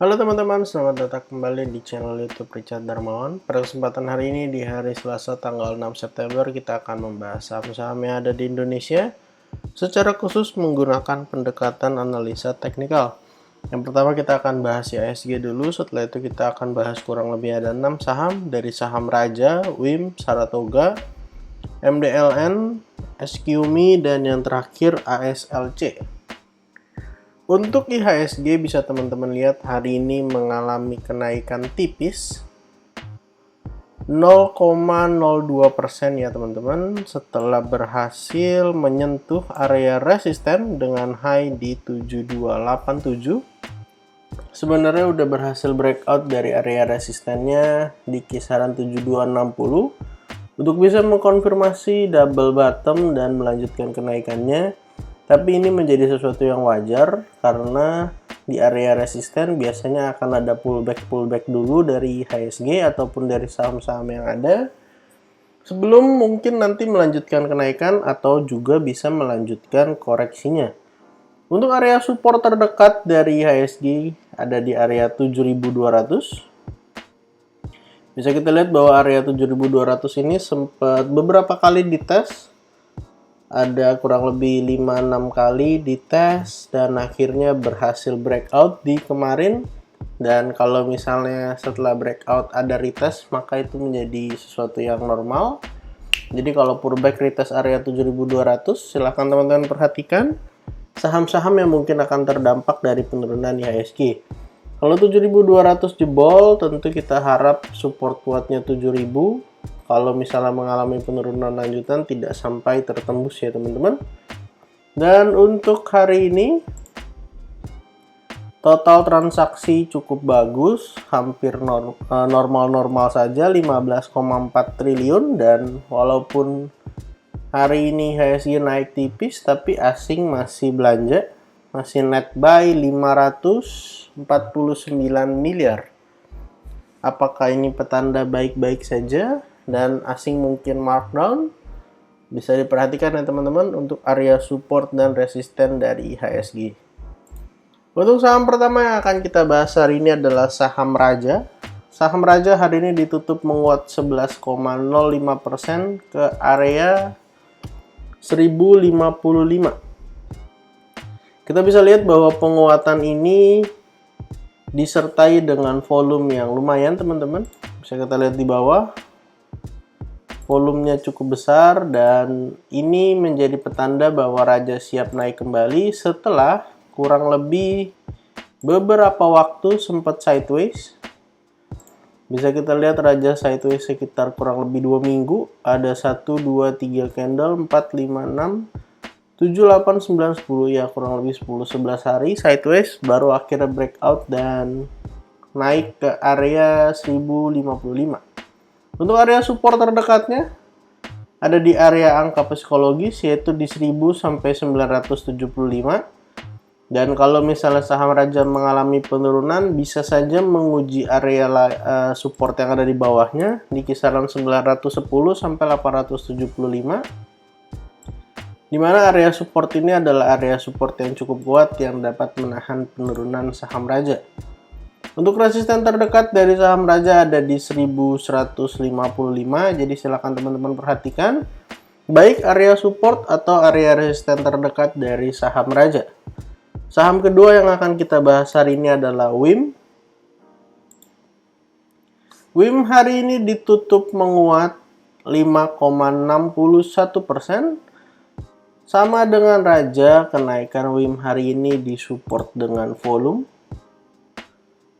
Halo teman-teman, selamat datang kembali di channel YouTube Richard Darmawan. Pada kesempatan hari ini di hari Selasa tanggal 6 September kita akan membahas saham-saham yang ada di Indonesia secara khusus menggunakan pendekatan analisa teknikal. Yang pertama kita akan bahas IHSG dulu, setelah itu kita akan bahas kurang lebih ada 6 saham dari saham Raja, WIM, Saratoga, MDLN, SQMI, dan yang terakhir ASLC. Untuk IHSG bisa teman-teman lihat hari ini mengalami kenaikan tipis 0,02% ya teman-teman, setelah berhasil menyentuh area resisten dengan high di 7287. Sebenarnya udah berhasil breakout dari area resistennya di kisaran 7260 untuk bisa mengkonfirmasi double bottom dan melanjutkan kenaikannya. Tapi ini menjadi sesuatu yang wajar karena di area resisten biasanya akan ada pullback dulu dari IHSG ataupun dari saham-saham yang ada sebelum mungkin nanti melanjutkan kenaikan atau juga bisa melanjutkan koreksinya. Untuk area support terdekat dari IHSG ada di area 7200. Bisa kita lihat bahwa area 7200 ini sempat beberapa kali dites. Ada kurang lebih 5-6 kali dites dan akhirnya berhasil breakout di kemarin. Dan kalau misalnya setelah breakout ada retest, maka itu menjadi sesuatu yang normal. Jadi kalau pullback retest area 7200, silahkan teman-teman perhatikan saham-saham yang mungkin akan terdampak dari penurunan IHSG. Kalau 7200 jebol, tentu kita harap support kuatnya 7000. Kalau misalnya mengalami penurunan lanjutan tidak sampai tertembus ya teman-teman. Dan untuk hari ini total transaksi cukup bagus, hampir normal-normal saja 15,4 triliun. Dan walaupun hari ini IHSG naik tipis tapi asing masih belanja, masih net buy 549 miliar. Apakah ini petanda baik-baik saja dan asing mungkin markdown? Bisa diperhatikan ya teman-teman untuk area support dan resisten dari IHSG. Untuk saham pertama yang akan kita bahas hari ini adalah saham Raja. Saham Raja hari ini ditutup menguat 11,05% ke area 1055. Kita bisa lihat bahwa penguatan ini disertai dengan volume yang lumayan teman-teman. Bisa kita lihat di bawah, volumenya cukup besar dan ini menjadi petanda bahwa Raja siap naik kembali setelah kurang lebih beberapa waktu sempat sideways. Bisa kita lihat Raja sideways sekitar kurang lebih 2 minggu. Ada 1, 2, 3 candle, 4, 5, 6, 7, 8, 9, 10 ya kurang lebih 10-11 hari sideways baru akhirnya breakout dan naik ke area 1055. Untuk area support terdekatnya ada di area angka psikologis yaitu di 1000 sampai 975. Dan kalau misalnya saham Raja mengalami penurunan bisa saja menguji area support yang ada di bawahnya di kisaran 910 sampai 875. Di mana area support ini adalah area support yang cukup kuat yang dapat menahan penurunan saham Raja. Untuk resisten terdekat dari saham Raja ada di 1155, jadi silakan teman-teman perhatikan baik area support atau area resisten terdekat dari saham Raja. Saham kedua yang akan kita bahas hari ini adalah WIM. WIM hari ini ditutup menguat 5,61%. Sama dengan Raja, kenaikan WIM hari ini disupport dengan volume.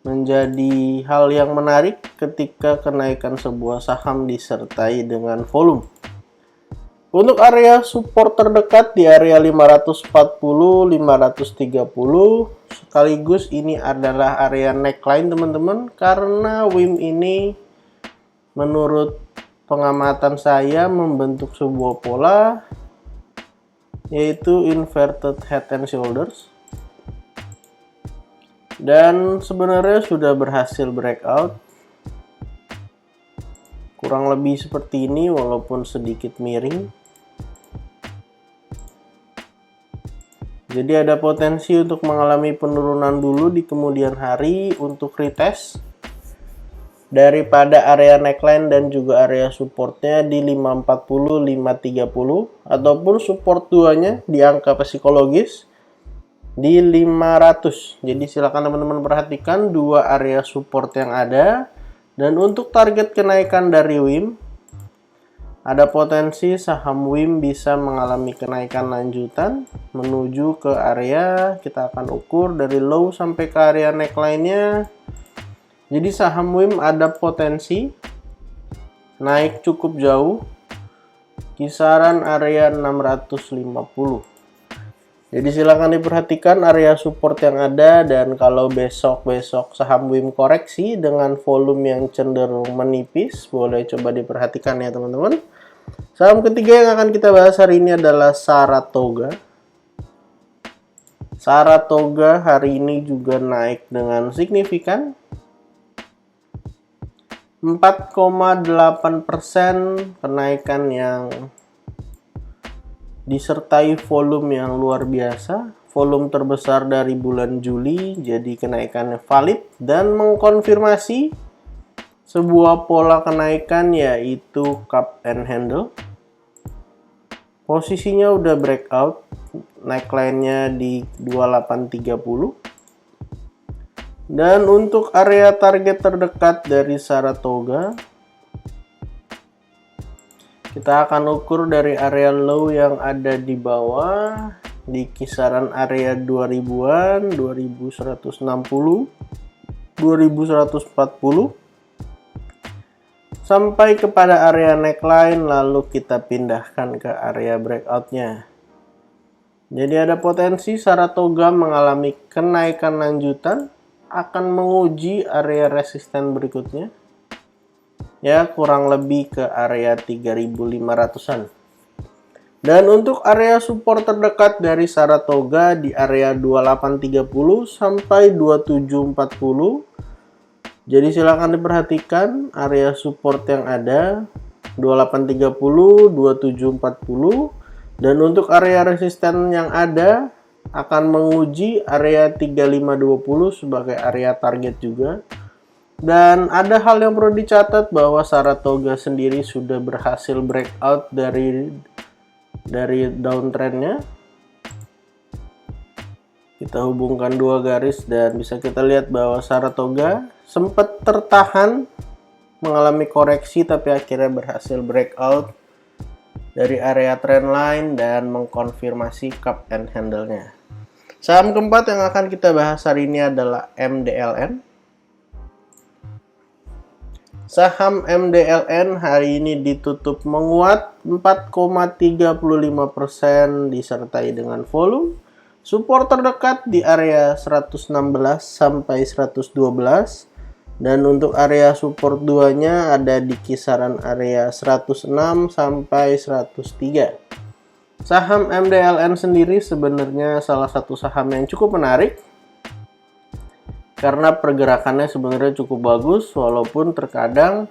Menjadi hal yang menarik ketika kenaikan sebuah saham disertai dengan volume. Untuk area support terdekat di area 540, 530, sekaligus ini adalah area neckline teman-teman, karena WIM ini menurut pengamatan saya membentuk sebuah pola yaitu inverted head and shoulders, dan sebenarnya sudah berhasil breakout kurang lebih seperti ini walaupun sedikit miring. Jadi ada potensi untuk mengalami penurunan dulu di kemudian hari untuk retest daripada area neckline dan juga area supportnya di 540 530 ataupun support duanya di angka psikologis di 500. Jadi silakan teman-teman perhatikan dua area support yang ada, dan untuk target kenaikan dari WIM ada potensi saham WIM bisa mengalami kenaikan lanjutan menuju ke area, kita akan ukur dari low sampai ke area neckline-nya. Jadi saham WIM ada potensi naik cukup jauh, kisaran area 650. Jadi silakan diperhatikan area support yang ada, dan kalau besok saham WIM koreksi dengan volume yang cenderung menipis, boleh coba diperhatikan ya teman-teman. Saham ketiga yang akan kita bahas hari ini adalah Saratoga. Saratoga hari ini juga naik dengan signifikan 4,8% kenaikan yang disertai volume yang luar biasa, volume terbesar dari bulan Juli, jadi kenaikannya valid dan mengkonfirmasi sebuah pola kenaikan yaitu cup and handle. Posisinya udah breakout, neckline-nya di 2830. Dan untuk area target terdekat dari Saratoga, kita akan ukur dari area low yang ada di bawah di kisaran area 2000-an, 2160, 2140 sampai kepada area neckline, lalu kita pindahkan ke area breakout-nya. Jadi ada potensi Saratoga mengalami kenaikan lanjutan, akan menguji area resisten berikutnya ya, kurang lebih ke area 3500-an. Dan untuk area support terdekat dari Saratoga di area 2830 sampai 2740. Jadi silakan diperhatikan area support yang ada 2830, 2740, dan untuk area resisten yang ada akan menguji area 3520 sebagai area target juga. Dan ada hal yang perlu dicatat bahwa Saratoga sendiri sudah berhasil breakout dari downtrendnya. Kita hubungkan dua garis dan bisa kita lihat bahwa Saratoga sempat tertahan mengalami koreksi, tapi akhirnya berhasil breakout dari area trendline dan mengkonfirmasi cup and handle-nya. Saham keempat yang akan kita bahas hari ini adalah MDLN. Saham MDLN hari ini ditutup menguat 4,35% disertai dengan volume. Support terdekat di area 116 sampai 112. Dan untuk area support duanya ada di kisaran area 106 sampai 103. Saham MDLN sendiri sebenarnya salah satu saham yang cukup menarik karena pergerakannya sebenarnya cukup bagus walaupun terkadang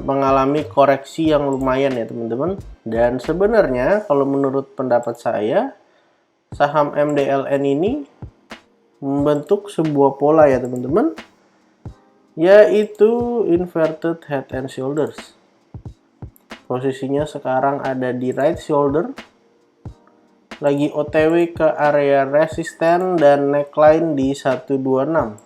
mengalami koreksi yang lumayan ya teman-teman. Dan sebenarnya kalau menurut pendapat saya, saham MDLN ini membentuk sebuah pola ya teman-teman, yaitu inverted head and shoulders. Posisinya sekarang ada di right shoulder, lagi OTW ke area resisten dan neckline di 126.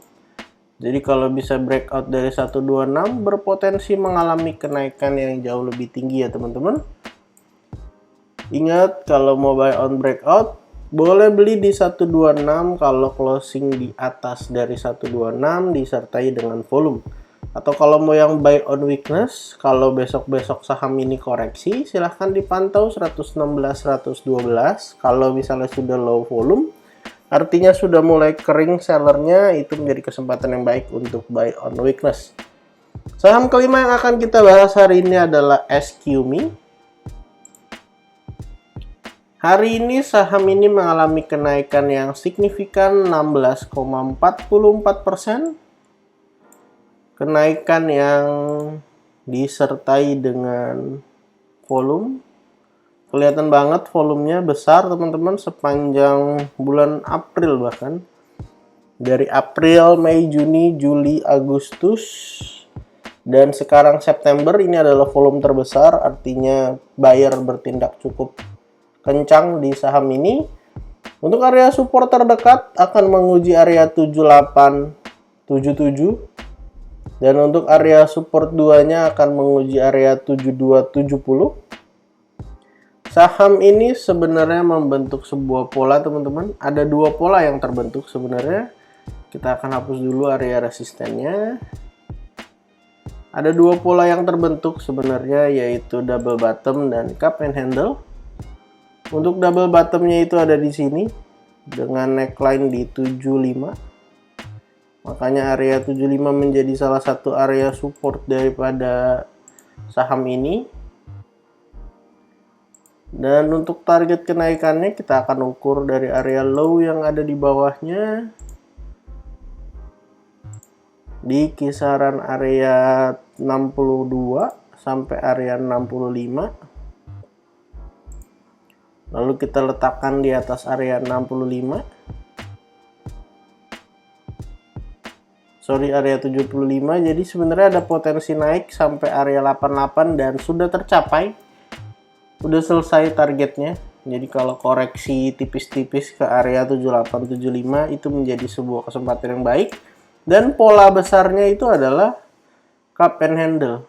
Jadi kalau bisa breakout dari 126 berpotensi mengalami kenaikan yang jauh lebih tinggi ya teman-teman. Ingat, kalau mau buy on breakout boleh beli di 126 kalau closing di atas dari 126 disertai dengan volume. Atau kalau mau yang buy on weakness, kalau besok-besok saham ini koreksi, silahkan dipantau 116, 112. Kalau misalnya sudah low volume, artinya sudah mulai kering sellernya, itu menjadi kesempatan yang baik untuk buy on weakness. Saham kelima yang akan kita bahas hari ini adalah SQME. Hari ini saham ini mengalami kenaikan yang signifikan 16,44%. Kenaikan yang disertai dengan volume. Kelihatan banget volumenya besar teman-teman sepanjang bulan April, bahkan dari April, Mei, Juni, Juli, Agustus, dan sekarang September. Ini adalah volume terbesar, artinya buyer bertindak cukup kencang di saham ini. Untuk area support terdekat akan menguji area 7877, dan untuk area support 2-nya akan menguji area 7270. Saham ini sebenarnya membentuk sebuah pola teman-teman. Ada dua pola yang terbentuk sebenarnya. Kita akan hapus dulu area resistennya. Ada dua pola yang terbentuk sebenarnya, yaitu double bottom dan cup and handle. Untuk double bottomnya itu ada di sini dengan neckline di 75. Makanya area 75 menjadi salah satu area support daripada saham ini. Dan untuk target kenaikannya kita akan ukur dari area low yang ada di bawahnya di kisaran area 62 sampai area 65. Lalu kita letakkan di atas area 65. Area 75. Jadi sebenarnya ada potensi naik sampai area 88 dan sudah tercapai. Udah selesai targetnya. Jadi kalau koreksi tipis-tipis ke area 7875 itu menjadi sebuah kesempatan yang baik. Dan pola besarnya itu adalah cup and handle.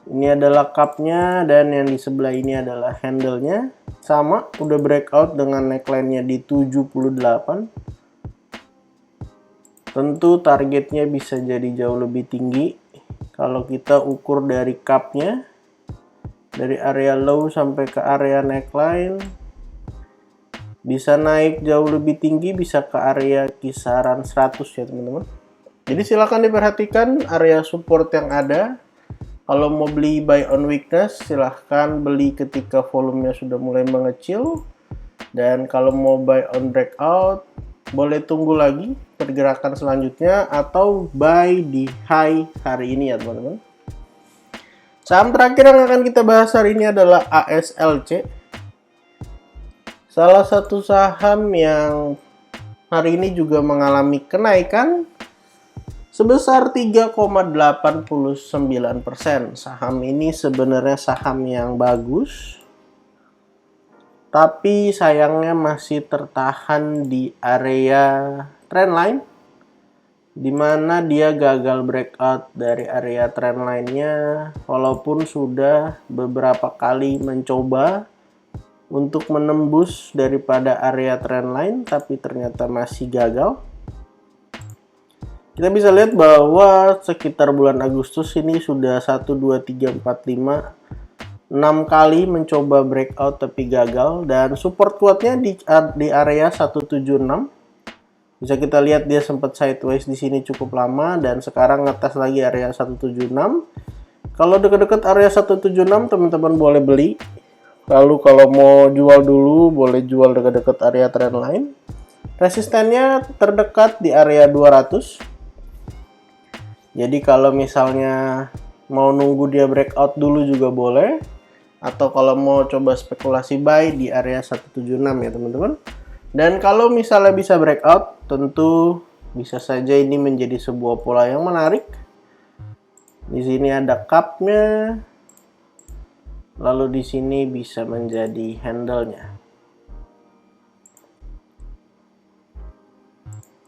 Ini adalah cupnya dan yang di sebelah ini adalah handle-nya. Sama, udah breakout dengan neckline-nya di 78. Tentu targetnya bisa jadi jauh lebih tinggi kalau kita ukur dari cup-nya. Dari area low sampai ke area neckline bisa naik jauh lebih tinggi, bisa ke area kisaran 100 ya teman-teman. Jadi silahkan diperhatikan area support yang ada. Kalau mau beli buy on weakness, silahkan beli ketika volumenya sudah mulai mengecil. Dan kalau mau buy on breakout, boleh tunggu lagi pergerakan selanjutnya atau buy di high hari ini ya teman-teman. Saham terakhir yang akan kita bahas hari ini adalah ASLC. Salah satu saham yang hari ini juga mengalami kenaikan sebesar 3,89%. Saham ini sebenarnya saham yang bagus, tapi sayangnya masih tertahan di area trendline, di mana dia gagal breakout dari area trendline-nya, walaupun sudah beberapa kali mencoba untuk menembus daripada area trendline, tapi ternyata masih gagal. Kita bisa lihat bahwa sekitar bulan Agustus ini sudah 1, 2, 3, 4, 5, 6 kali mencoba breakout tapi gagal, dan support kuatnya di area 176. Bisa kita lihat dia sempat sideways di sini cukup lama dan sekarang ngetes lagi area 176. Kalau dekat-dekat area 176 teman-teman boleh beli. Lalu kalau mau jual dulu boleh jual dekat-dekat area trendline. Resistennya terdekat di area 200. Jadi kalau misalnya mau nunggu dia breakout dulu juga boleh. Atau kalau mau coba spekulasi buy di area 176 ya teman-teman. Dan kalau misalnya bisa breakout, tentu bisa saja ini menjadi sebuah pola yang menarik. Di sini ada cup-nya, lalu di sini bisa menjadi handle-nya.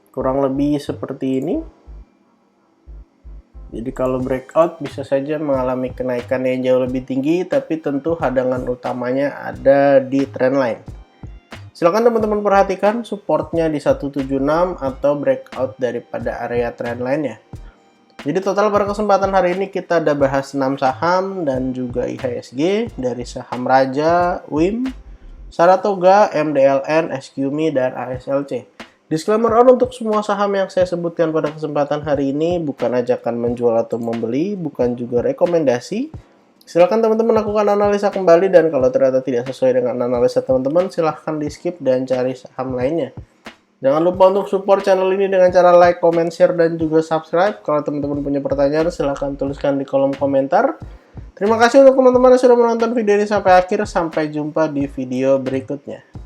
Kurang lebih seperti ini. Jadi kalau breakout bisa saja mengalami kenaikan yang jauh lebih tinggi, tapi tentu hadangan utamanya ada di trendline. Silakan teman-teman perhatikan supportnya di 176 atau breakout daripada area trendline ya. Jadi total pada kesempatan hari ini kita ada bahas 6 saham dan juga IHSG dari saham Raja, WIM, Saratoga, MDLN, SQMI, dan ASLC. Disclaimer on untuk semua saham yang saya sebutkan pada kesempatan hari ini bukan ajakan menjual atau membeli, bukan juga rekomendasi. Silakan teman-teman lakukan analisa kembali dan kalau ternyata tidak sesuai dengan analisa teman-teman silahkan di skip dan cari saham lainnya. Jangan lupa untuk support channel ini dengan cara like, comment, share, dan juga subscribe. Kalau teman-teman punya pertanyaan silahkan tuliskan di kolom komentar. Terima kasih untuk teman-teman yang sudah menonton video ini sampai akhir. Sampai jumpa di video berikutnya.